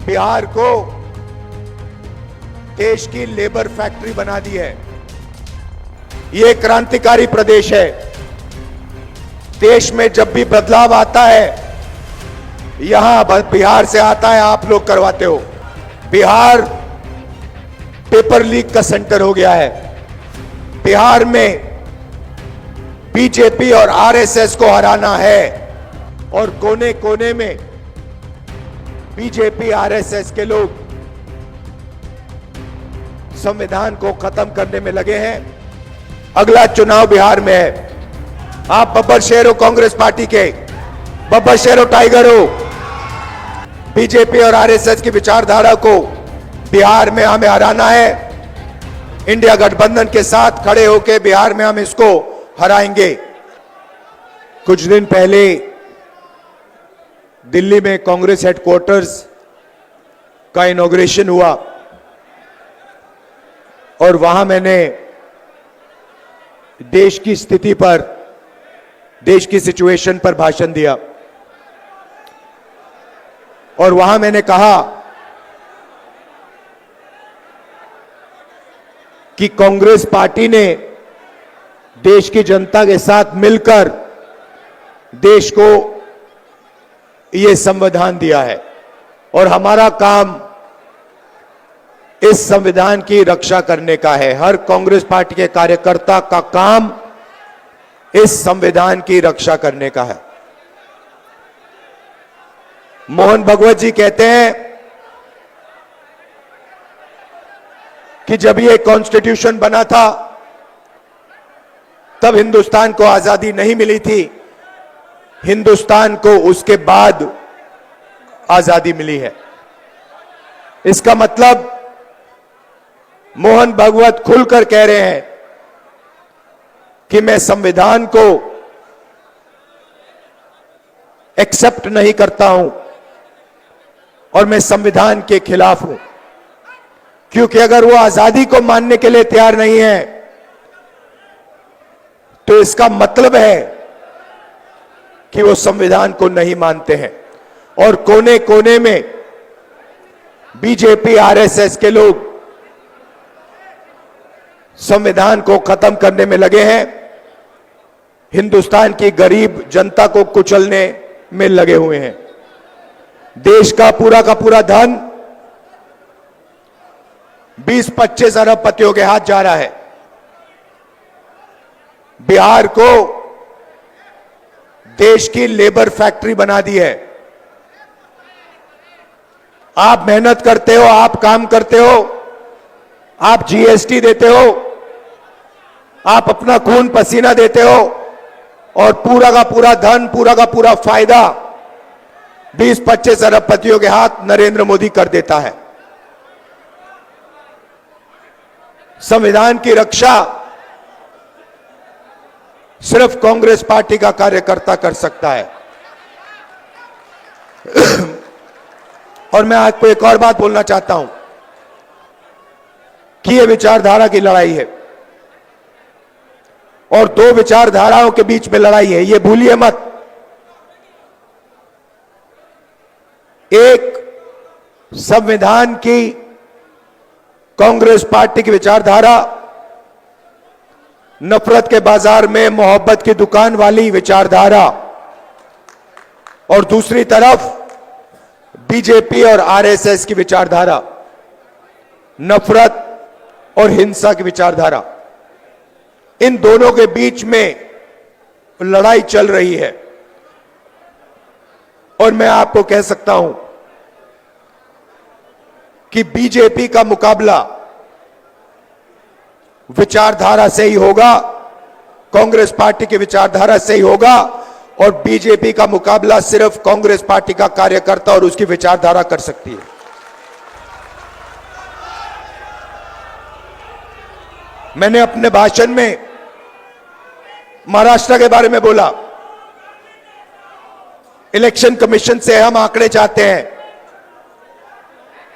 बिहार को देश की लेबर फैक्ट्री बना दी है। ये क्रांतिकारी प्रदेश है। देश में जब भी बदलाव आता है, यहां बिहार से आता है, आप लोग करवाते हो। बिहार पेपर लीक का सेंटर हो गया है। बिहार में बीजेपी और आरएसएस को हराना है और कोने कोने में बीजेपी आरएसएस के लोग संविधान को खत्म करने में लगे हैं। अगला चुनाव बिहार में है। आप बब्बर शेर हो, कांग्रेस पार्टी के बब्बर शेर हो, टाइगर हो। बीजेपी और आरएसएस की विचारधारा को बिहार में हमें हराना है। इंडिया गठबंधन के साथ खड़े होकर बिहार में हम इसको हराएंगे। कुछ दिन पहले दिल्ली में कांग्रेस हेडक्वार्टर्स का इनॉग्रेशन हुआ और वहां मैंने देश की स्थिति पर, देश की सिचुएशन पर भाषण दिया और वहां मैंने कहा कि कांग्रेस पार्टी ने देश की जनता के साथ मिलकर देश को यह संविधान दिया है और हमारा काम इस संविधान की रक्षा करने का है। हर कांग्रेस पार्टी के कार्यकर्ता का काम इस संविधान की रक्षा करने का है। मोहन भगवत जी कहते हैं कि जब ये कॉन्स्टिट्यूशन बना था तब हिंदुस्तान को आजादी नहीं मिली थी, हिंदुस्तान को उसके बाद आजादी मिली है। इसका मतलब मोहन भागवत खुलकर कह रहे हैं कि मैं संविधान को एक्सेप्ट नहीं करता हूं और मैं संविधान के खिलाफ हूं, क्योंकि अगर वो आजादी को मानने के लिए तैयार नहीं है तो इसका मतलब है कि वो संविधान को नहीं मानते हैं। और कोने कोने में बीजेपी आरएसएस के लोग संविधान को खत्म करने में लगे हैं, हिंदुस्तान की गरीब जनता को कुचलने में लगे हुए हैं। देश का पूरा धन 20-25 अरबपतियों के हाथ जा रहा है। बिहार को देश की लेबर फैक्ट्री बना दी है। आप मेहनत करते हो, आप काम करते हो, आप जीएसटी देते हो, आप अपना खून पसीना देते हो और पूरा का पूरा धन, पूरा का पूरा फायदा 20-25 अरबपतियों के हाथ नरेंद्र मोदी कर देता है। संविधान की रक्षा सिर्फ कांग्रेस पार्टी का कार्यकर्ता कर सकता है। और मैं आपको एक और बात बोलना चाहता हूं कि यह विचारधारा की लड़ाई है और दो विचारधाराओं के बीच में लड़ाई है, यह भूलिए मत। एक संविधान की कांग्रेस पार्टी की विचारधारा, नफरत के बाजार में मोहब्बत की दुकान वाली विचारधारा, और दूसरी तरफ बीजेपी और आरएसएस की विचारधारा, नफरत और हिंसा की विचारधारा। इन दोनों के बीच में लड़ाई चल रही है और मैं आपको कह सकता हूं कि बीजेपी का मुकाबला विचारधारा से ही होगा, कांग्रेस पार्टी की विचारधारा से ही होगा, और बीजेपी का मुकाबला सिर्फ कांग्रेस पार्टी का कार्यकर्ता और उसकी विचारधारा कर सकती है। मैंने अपने भाषण में महाराष्ट्र के बारे में बोला। इलेक्शन कमीशन से हम आंकड़े चाहते हैं।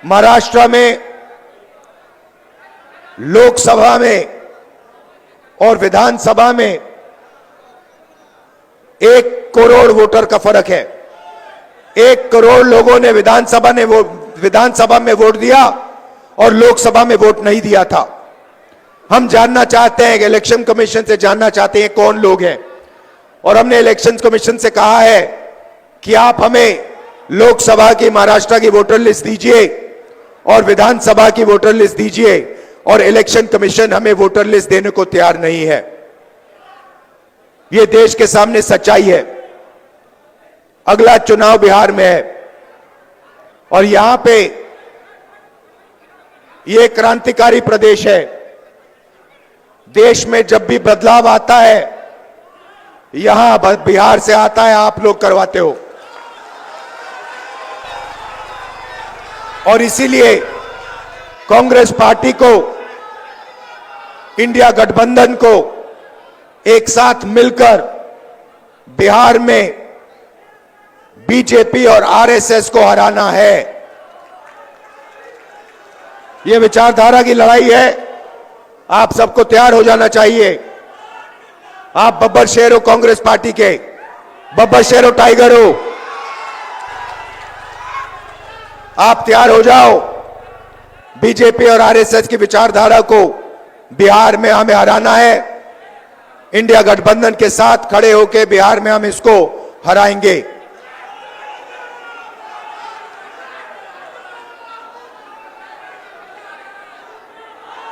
महाराष्ट्र में लोकसभा में और विधानसभा में 1 करोड़ वोटर का फर्क है। 1 करोड़ लोगों ने विधानसभा ने वो विधानसभा में वोट दिया और लोकसभा में वोट नहीं दिया था। हम जानना चाहते हैं, इलेक्शन कमीशन से जानना चाहते हैं कौन लोग हैं, और हमने इलेक्शन कमीशन से कहा है कि आप हमें लोकसभा की महाराष्ट्र की वोटर लिस्ट दीजिए और विधानसभा की वोटर लिस्ट दीजिए, और इलेक्शन कमीशन हमें वोटर लिस्ट देने को तैयार नहीं है। यह देश के सामने सच्चाई है। अगला चुनाव बिहार में है और यहां पे यह क्रांतिकारी प्रदेश है। देश में जब भी बदलाव आता है यहां बिहार से आता है, आप लोग करवाते हो। और इसीलिए कांग्रेस पार्टी को, इंडिया गठबंधन को एक साथ मिलकर बिहार में बीजेपी और आरएसएस को हराना है। यह विचारधारा की लड़ाई है। आप सबको तैयार हो जाना चाहिए। आप बब्बर शेर हो, कांग्रेस पार्टी के बब्बर शेर हो, टाइगर हो। आप तैयार हो जाओ। बीजेपी और आरएसएस की विचारधारा को बिहार में हमें हराना है। इंडिया गठबंधन के साथ खड़े होकर बिहार में हम इसको हराएंगे।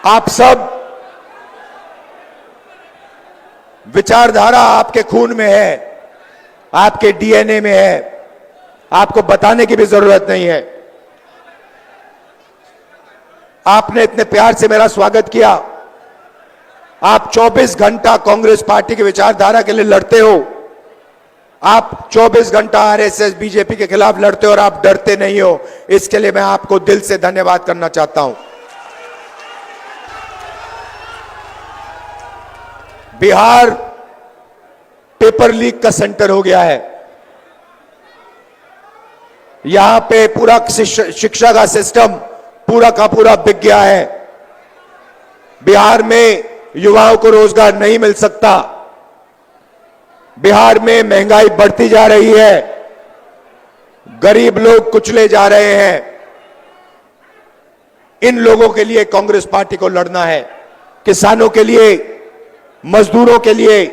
आप सब, विचारधारा आपके खून में है, आपके डीएनए में है, आपको बताने की भी जरूरत नहीं है। आपने इतने प्यार से मेरा स्वागत किया। आप 24 घंटा कांग्रेस पार्टी की विचारधारा के लिए लड़ते हो। आप 24 घंटा आरएसएस बीजेपी के खिलाफ लड़ते हो और आप डरते नहीं हो। इसके लिए मैं आपको दिल से धन्यवाद करना चाहता हूं। बिहार पेपर लीक का सेंटर हो गया है। यहां पे पूरा शिक्षा का सिस्टम पूरा का पूरा बिक गया है। बिहार में युवाओं को रोजगार नहीं मिल सकता। बिहार में महंगाई बढ़ती जा रही है। गरीब लोग कुचले जा रहे हैं। इन लोगों के लिए कांग्रेस पार्टी को लड़ना है। किसानों के लिए, मजदूरों के लिए,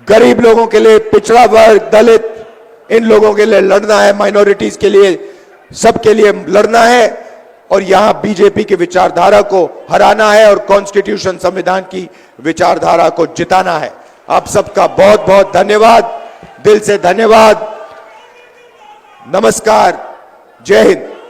गरीब लोगों के लिए, पिछड़ा वर्ग, दलित, इन लोगों के लिए लड़ना है। माइनॉरिटीज के लिए, सबके लिए लड़ना है। और यहां बीजेपी की विचारधारा को हराना है और कॉन्स्टिट्यूशन, संविधान की विचारधारा को जिताना है। आप सबका बहुत बहुत धन्यवाद, दिल से धन्यवाद। नमस्कार, जय हिंद।